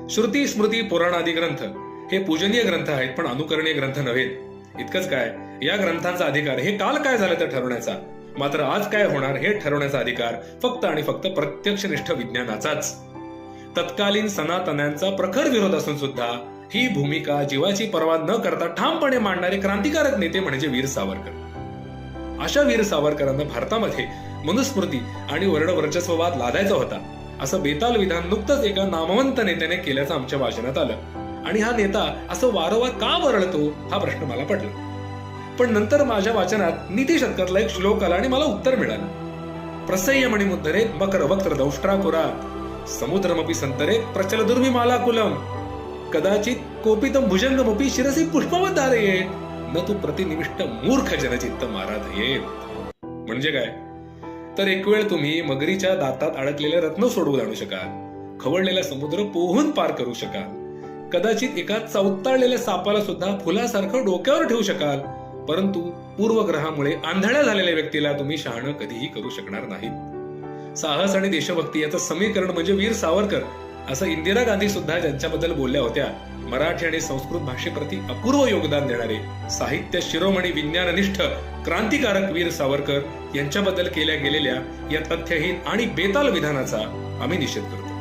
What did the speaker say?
श्रुती स्मृती पुराण आदी ग्रंथ हे पूजनीय ग्रंथ आहेत, पण अनुकरणीय ग्रंथ नव्हेत. इतकंच काय, या ग्रंथांचा अधिकार हे काल काय झालं ते ठरवण्याचा, मात्र आज काय होणार हे ठरवण्याचा अधिकार फक्त आणि फक्त प्रत्यक्षनिष्ठ विज्ञानाचाच. तत्कालीन सनातन्यांचा प्रखर विरोध असून सुद्धा ही भूमिका जीवाची पर्वा न करता ठामपणे मांडणारे क्रांतिकारक नेते म्हणजे वीर सावरकर. अशा वीर सावरकरांना भारतामध्ये मनुस्मृती आणि वर्णवर्चस्ववाद लादायचा होता, असं बेताल विधान नुकतंच एका नामवंत नेत्याने केल्याचं आमच्या वाचनात आलं. आणि हा नेता असं वारंवार का वरळतो हा प्रश्न मला पडला. पण नंतर माझ्या वाचनात नीती शतकातला एक श्लोक आला आणि मला उत्तर मिळालं. प्रसह्यमणी मुद्धरे मकर वक्त्र दंष्ट्राकुरात समुद्रमपि संतरे प्रचल दुर्मिमाला कुलम कदाचित कोपितम भुजंगमपि शिरसी पुष्पवत धारयेत न तू प्रतिनिविष्ट मूर्ख जनचित्त माराधये. म्हणजे काय, तर एक वेळ तुम्ही मगरीच्या दातात अडकलेले रत्न सोडवून आणू शकाल, खवळलेला समुद्र पोहून पार करू शकाल, कदाचित एका चवताळलेल्या सापाला सुद्धा फुलासारखं डोक्यावर ठेवू शकाल, परंतु पूर्वग्रहामुळे आंधळ्या झालेल्या व्यक्तीला तुम्ही शहाणं कधीही करू शकणार नाहीत. साहस आणि देशभक्ती याचं समीकरण म्हणजे वीर सावरकर, असं इंदिरा गांधी सुद्धा ज्यांच्याबद्दल बोलल्या होत्या. मराठी आणि संस्कृत भाषेप्रती अपूर्व योगदान देणारे साहित्य शिरोमणी विज्ञाननिष्ठ क्रांतिकारक वीर सावरकर यांच्याबद्दल केल्या गेलेल्या या तथ्यहीन आणि बेताल विधानाचा आम्ही निषेध करतो.